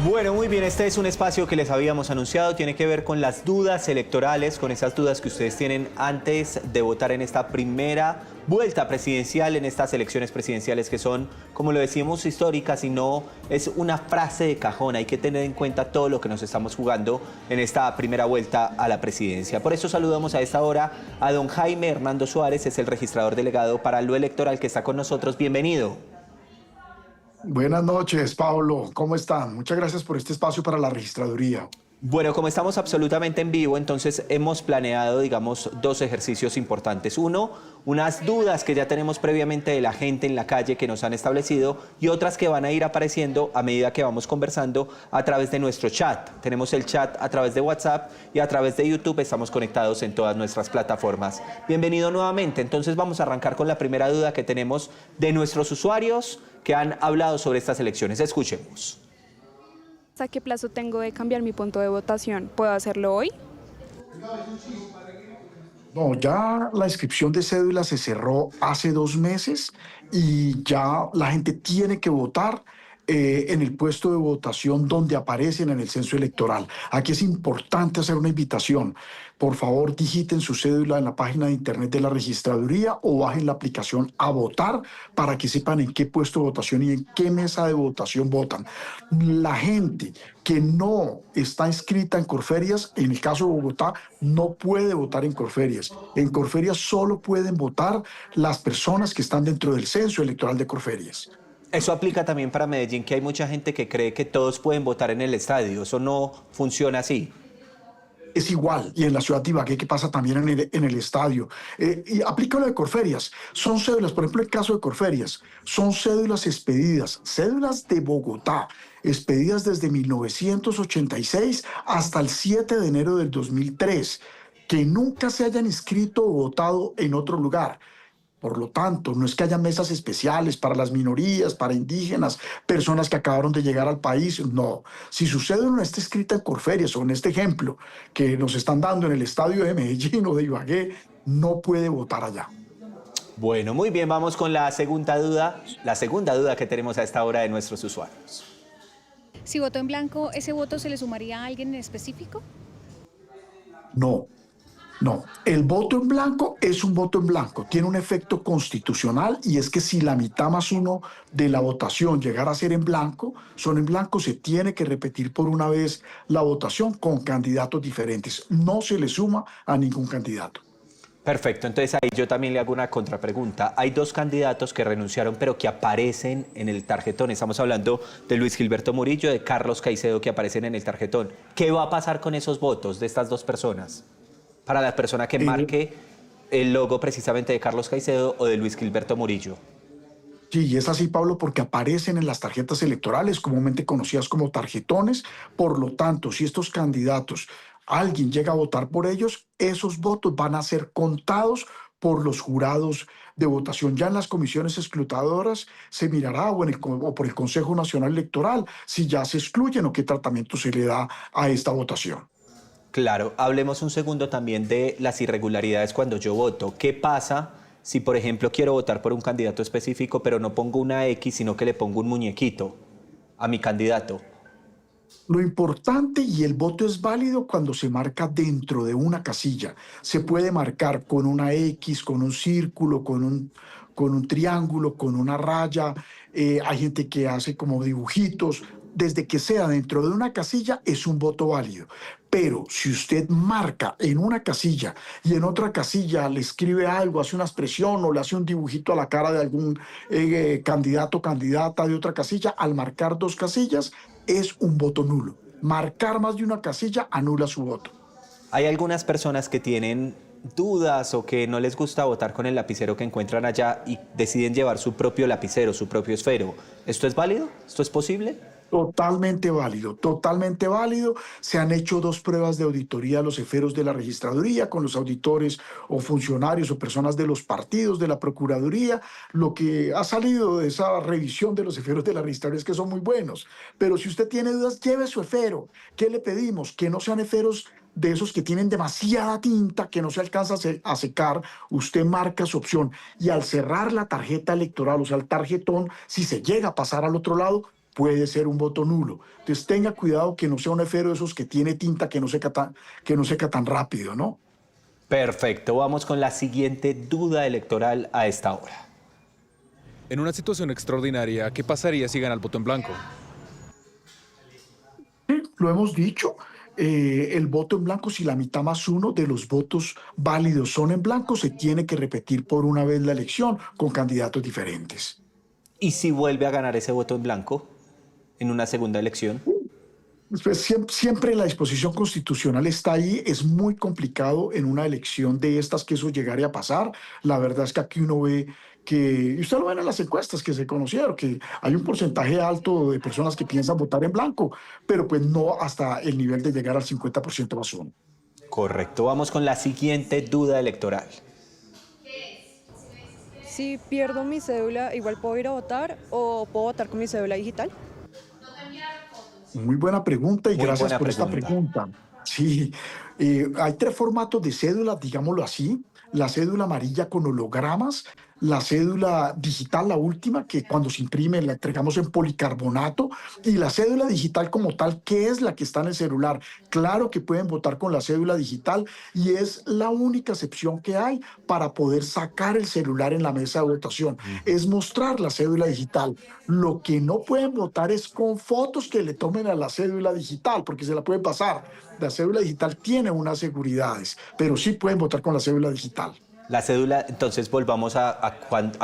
Bueno, muy bien, este es un espacio que les habíamos anunciado, tiene que ver con las dudas electorales, con esas dudas que ustedes tienen antes de votar en esta primera vuelta presidencial, en estas elecciones presidenciales que son, como lo decimos, históricas y no es una frase de cajón. Hay que tener en cuenta todo lo que nos estamos jugando en esta primera vuelta a la presidencia. Por eso saludamos a esta hora a don Jaime Hernando Suárez, es el registrador delegado para lo electoral que está con nosotros. Bienvenido. Buenas noches, Pablo. ¿Cómo están? Muchas gracias por este espacio para la registraduría. Bueno, como estamos absolutamente en vivo, entonces hemos planeado, digamos, dos ejercicios importantes. Uno, unas dudas que ya tenemos previamente de la gente en la calle que nos han establecido y otras que van a ir apareciendo a medida que vamos conversando a través de nuestro chat. Tenemos el chat a través de WhatsApp y a través de YouTube. Estamos conectados en todas nuestras plataformas. Bienvenido nuevamente. Entonces vamos a arrancar con la primera duda que tenemos de nuestros usuarios que han hablado sobre estas elecciones. Escuchemos. ¿Hasta qué plazo tengo de cambiar mi punto de votación? ¿Puedo hacerlo hoy? No, ya la inscripción de cédula se cerró hace 2 meses y ya la gente tiene que votar en el puesto de votación donde aparecen en el censo electoral. Aquí es importante hacer una invitación. Por favor, digiten su cédula en la página de internet de la registraduría o bajen la aplicación a votar para que sepan en qué puesto de votación y en qué mesa de votación votan. La gente que no está inscrita en Corferias, en el caso de Bogotá, no puede votar en Corferias. En Corferias solo pueden votar las personas que están dentro del censo electoral de Corferias. Eso aplica también para Medellín, que hay mucha gente que cree que todos pueden votar en el estadio. Eso no funciona así. Es igual, y en la ciudad de Ibagué, que pasa también en el estadio. Y aplica lo de Corferias. Son cédulas, por ejemplo, el caso de Corferias, son cédulas expedidas, cédulas de Bogotá, expedidas desde 1986 hasta el 7 de enero del 2003, que nunca se hayan inscrito o votado en otro lugar. Por lo tanto, no es que haya mesas especiales para las minorías, para indígenas, personas que acabaron de llegar al país, no. Si su cédula no está escrita en Corferias o en este ejemplo que nos están dando en el estadio de Medellín o de Ibagué, no puede votar allá. Bueno, muy bien, vamos con la segunda duda que tenemos a esta hora de nuestros usuarios. Si voto en blanco, ¿ese voto se le sumaría a alguien en específico? No. No, el voto en blanco es un voto en blanco, tiene un efecto constitucional y es que si la mitad más uno de la votación llegara a ser en blanco, son en blanco, se tiene que repetir por una vez la votación con candidatos diferentes. No se le suma a ningún candidato. Perfecto, entonces ahí yo también le hago una contrapregunta. Hay dos candidatos que renunciaron pero que aparecen en el tarjetón. Estamos hablando de Luis Gilberto Murillo, de Carlos Caicedo, que aparecen en el tarjetón. ¿Qué va a pasar con esos votos de estas dos personas? Para la persona que marque el logo precisamente de Carlos Caicedo o de Luis Gilberto Murillo. Sí, y es así, Pablo, porque aparecen en las tarjetas electorales, comúnmente conocidas como tarjetones. Por lo tanto, si estos candidatos, alguien llega a votar por ellos, esos votos van a ser contados por los jurados de votación. Ya en las comisiones escrutadoras se mirará o por el Consejo Nacional Electoral si ya se excluyen o qué tratamiento se le da a esta votación. Claro, hablemos un segundo también de las irregularidades cuando yo voto. ¿Qué pasa si, por ejemplo, quiero votar por un candidato específico, pero no pongo una X, sino que le pongo un muñequito a mi candidato? Lo importante y el voto es válido cuando se marca dentro de una casilla. Se puede marcar con una X, con un círculo, con un triángulo, con una raya. Hay gente que hace como dibujitos. Desde que sea dentro de una casilla es un voto válido. Pero si usted marca en una casilla y en otra casilla le escribe algo, hace una expresión o le hace un dibujito a la cara de algún candidato o candidata de otra casilla, al marcar dos casillas es un voto nulo. Marcar más de una casilla anula su voto. Hay algunas personas que tienen dudas o que no les gusta votar con el lapicero que encuentran allá y deciden llevar su propio lapicero, su propio esfero. ¿Esto es válido? ¿Esto es posible? Totalmente válido, totalmente válido. Se han hecho 2 pruebas de auditoría a los esferos de la registraduría con los auditores o funcionarios o personas de los partidos de la procuraduría. Lo que ha salido de esa revisión de los esferos de la registraduría es que son muy buenos. Pero si usted tiene dudas, lleve su esfero. ¿Qué le pedimos? Que no sean esferos de esos que tienen demasiada tinta que no se alcanza a secar. Usted marca su opción y al cerrar la tarjeta electoral, o sea, el tarjetón, si se llega a pasar al otro lado, puede ser un voto nulo. Entonces tenga cuidado que no sea un efero de esos que tiene tinta que no seca tan rápido, ¿no? Perfecto, vamos con la siguiente duda electoral a esta hora. En una situación extraordinaria, ¿qué pasaría si gana el voto en blanco? Sí, lo hemos dicho. El voto en blanco, si la mitad más uno de los votos válidos son en blanco, se tiene que repetir por una vez la elección con candidatos diferentes. ¿Y si vuelve a ganar ese voto en blanco en una segunda elección? Pues siempre la disposición constitucional está ahí. Es muy complicado en una elección de estas que eso llegare a pasar. La verdad es que aquí uno ve que, y usted lo ve en las encuestas que se conocieron, que hay un porcentaje alto de personas que piensan votar en blanco, pero pues no hasta el nivel de llegar al 50% más uno. Correcto, vamos con la siguiente duda electoral. Si pierdo mi cédula, igual puedo ir a votar o puedo votar con mi cédula digital. Muy buena pregunta y Muy gracias buena por esta pregunta. Sí, hay tres formatos de cédula, digámoslo así. La cédula amarilla con hologramas, la cédula digital, la última, que cuando se imprime la entregamos en policarbonato, y la cédula digital como tal, que es la que está en el celular. Claro que pueden votar con la cédula digital y es la única excepción que hay para poder sacar el celular en la mesa de votación, es mostrar la cédula digital. Lo que no pueden votar es con fotos que le tomen a la cédula digital, porque se la pueden pasar. La cédula digital tiene unas seguridades, pero sí pueden votar con la cédula digital. La cédula, entonces volvamos a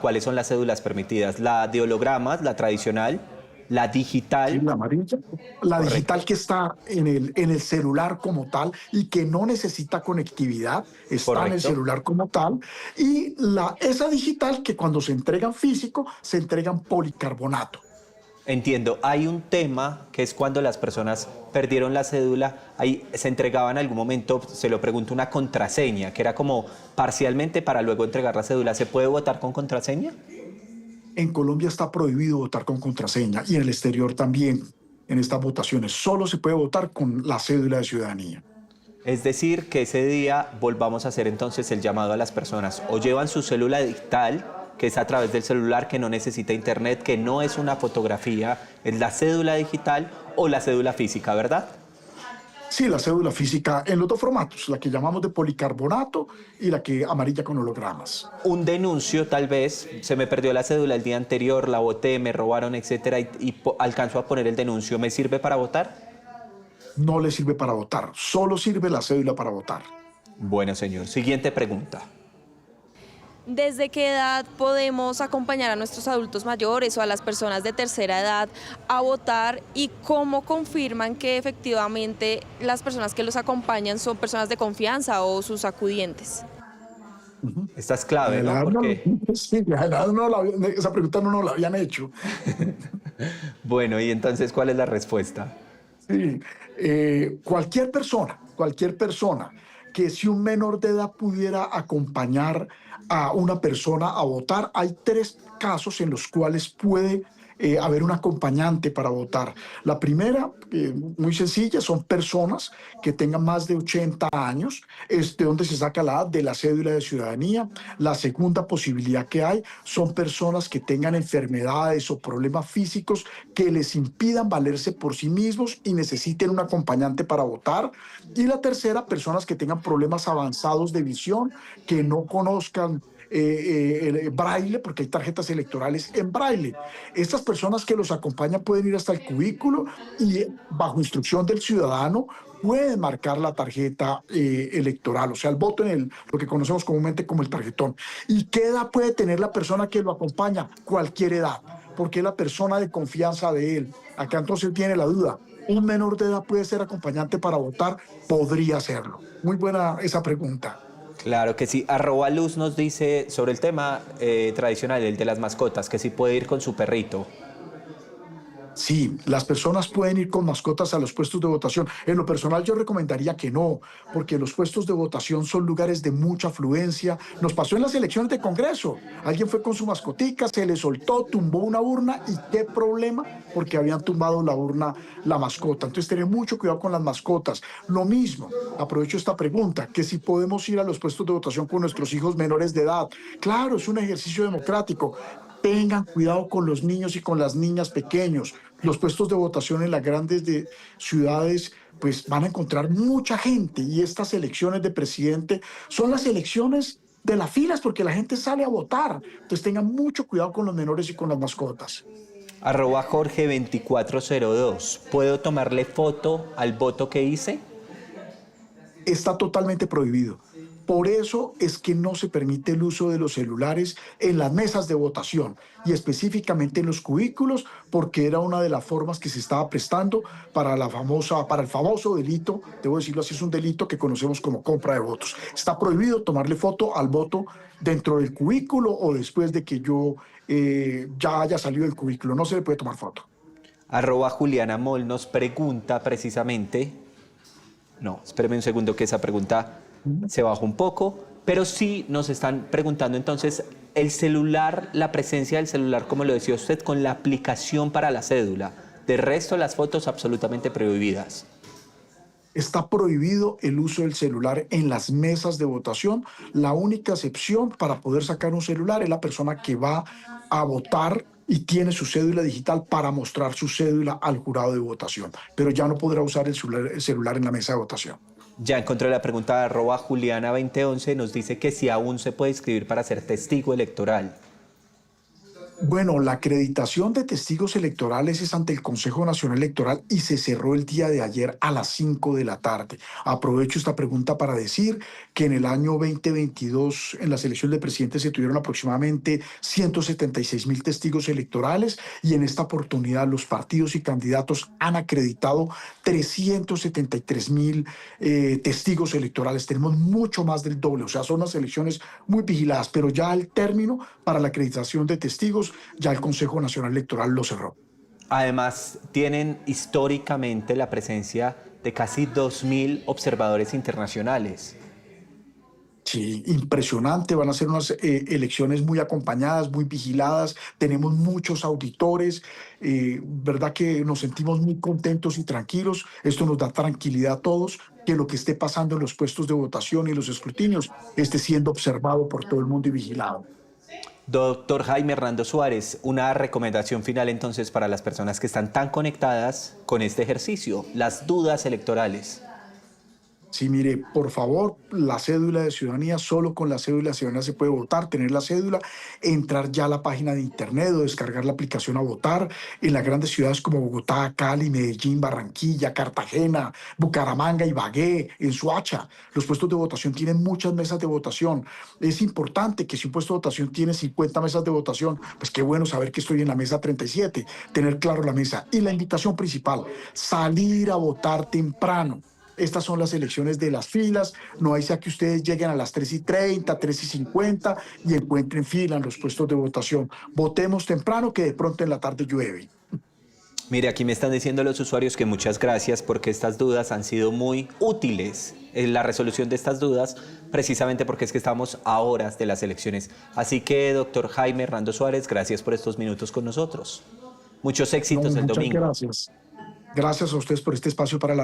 cuáles son las cédulas permitidas. La de hologramas, la tradicional, la Sí, digital, la amarilla. La correcto, digital que está en el celular como tal y que no necesita conectividad, está en el correcto. celular como tal. Y esa digital que cuando se entrega en físico, se entrega en policarbonato. Entiendo, hay un tema que es cuando las personas perdieron la cédula, ahí se entregaba en algún momento, se lo pregunto, una contraseña, que era como parcialmente para luego entregar la cédula. ¿Se puede votar con contraseña? En Colombia está prohibido votar con contraseña y en el exterior también. En estas votaciones solo se puede votar con la cédula de ciudadanía. Es decir, que ese día volvamos a hacer entonces el llamado a las personas. O llevan su célula digital, que es a través del celular, que no necesita internet, que no es una fotografía, es la cédula digital o la cédula física, ¿verdad? Sí, la cédula física en los dos formatos, la que llamamos de policarbonato y la que amarilla con hologramas. Un denuncio, tal vez, se me perdió la cédula el día anterior, la boté, me robaron, etcétera, y alcanzo a poner el denuncio. ¿Me sirve para votar? No le sirve para votar, solo sirve la cédula para votar. Bueno, señor. Siguiente pregunta. ¿Desde qué edad podemos acompañar a nuestros adultos mayores o a las personas de tercera edad a votar y cómo confirman que efectivamente las personas que los acompañan son personas de confianza o sus acudientes? Esta es clave, ¿no? Porque, Sí, la edad esa pregunta no nos la habían hecho. bueno, y entonces, ¿cuál es la respuesta? Sí, cualquier persona que si un menor de edad pudiera acompañar a una persona a votar, hay tres casos en los cuales puede haber un acompañante para votar. La primera, muy sencilla, son personas que tengan más de 80 años, es de donde se saca la edad de la cédula de ciudadanía. La segunda posibilidad que hay son personas que tengan enfermedades o problemas físicos que les impidan valerse por sí mismos y necesiten un acompañante para votar. Y la tercera, personas que tengan problemas avanzados de visión, que no conozcan el braille, porque hay tarjetas electorales en braille. Estas personas que los acompañan pueden ir hasta el cubículo y bajo instrucción del ciudadano pueden marcar la tarjeta electoral, o sea, el voto lo que conocemos comúnmente como el tarjetón. ¿Y qué edad puede tener la persona que lo acompaña? Cualquier edad, porque es la persona de confianza de él. Acá entonces viene la duda. ¿Un menor de edad puede ser acompañante para votar? Podría serlo. Muy buena esa pregunta. Claro que sí. @luz nos dice sobre el tema tradicional, el de las mascotas, que sí puede ir con su perrito. Sí, las personas pueden ir con mascotas a los puestos de votación. En lo personal yo recomendaría que no, porque los puestos de votación son lugares de mucha afluencia. Nos pasó en las elecciones de Congreso. Alguien fue con su mascotica, se le soltó, tumbó una urna y qué problema, porque habían tumbado la urna, la mascota. Entonces tener mucho cuidado con las mascotas. Lo mismo, aprovecho esta pregunta, que si podemos ir a los puestos de votación con nuestros hijos menores de edad. Claro, es un ejercicio democrático, Tengan cuidado con los niños y con las niñas pequeños. Los puestos de votación en las grandes ciudades pues van a encontrar mucha gente, y estas elecciones de presidente son las elecciones de las filas porque la gente sale a votar. Entonces tengan mucho cuidado con los menores y con las mascotas. @Jorge2402. ¿Puedo tomarle foto al voto que hice? Está totalmente prohibido. Por eso es que no se permite el uso de los celulares en las mesas de votación y específicamente en los cubículos, porque era una de las formas que se estaba prestando para el famoso delito, debo decirlo así, es un delito que conocemos como compra de votos. Está prohibido tomarle foto al voto dentro del cubículo o después de que yo ya haya salido del cubículo. No se le puede tomar foto. @JulianaMol nos pregunta precisamente. No, espéreme un segundo que esa pregunta se bajó un poco, pero sí nos están preguntando entonces el celular, la presencia del celular, como lo decía usted, con la aplicación para la cédula. De resto, las fotos absolutamente prohibidas. Está prohibido el uso del celular en las mesas de votación. La única excepción para poder sacar un celular es la persona que va a votar y tiene su cédula digital para mostrar su cédula al jurado de votación, pero ya no podrá usar el celular en la mesa de votación. Ya encontré la pregunta de @Juliana2011, nos dice que si aún se puede inscribir para ser testigo electoral. Bueno, la acreditación de testigos electorales es ante el Consejo Nacional Electoral y se cerró el día de ayer a las 5 de la tarde. Aprovecho esta pregunta para decir que en el año 2022, en las elecciones de presidente, se tuvieron aproximadamente 176.000 testigos electorales y en esta oportunidad los partidos y candidatos han acreditado 373.000 testigos electorales. Tenemos mucho más del doble, o sea, son unas elecciones muy vigiladas, pero ya al término para la acreditación de testigos, ya el Consejo Nacional Electoral lo cerró. Además, tienen históricamente la presencia de casi 2.000 observadores internacionales. Sí, impresionante, van a ser unas elecciones muy acompañadas, muy vigiladas, tenemos muchos auditores, verdad que nos sentimos muy contentos y tranquilos, esto nos da tranquilidad a todos, que lo que esté pasando en los puestos de votación y los escrutinios esté siendo observado por todo el mundo y vigilado. Doctor Jaime Hernando Suárez, una recomendación final entonces para las personas que están tan conectadas con este ejercicio, las dudas electorales. Sí, mire, por favor, la cédula de ciudadanía, solo con la cédula de ciudadanía se puede votar, tener la cédula, entrar ya a la página de internet o descargar la aplicación a votar en las grandes ciudades como Bogotá, Cali, Medellín, Barranquilla, Cartagena, Bucaramanga, Ibagué, en Soacha. Los puestos de votación tienen muchas mesas de votación. Es importante que si un puesto de votación tiene 50 mesas de votación, pues qué bueno saber que estoy en la mesa 37, tener claro la mesa. Y la invitación principal, salir a votar temprano. Estas son las elecciones de las filas, no hay sea que ustedes lleguen a las 3:30, 3:50 y encuentren fila en los puestos de votación. Votemos temprano, que de pronto en la tarde llueve. Mire, aquí me están diciendo los usuarios que muchas gracias porque estas dudas han sido muy útiles en la resolución de estas dudas, precisamente porque es que estamos a horas de las elecciones. Así que, doctor Jaime Hernando Suárez, gracias por estos minutos con nosotros. Muchos éxitos el domingo. Muchas gracias. Gracias a ustedes por este espacio para la región.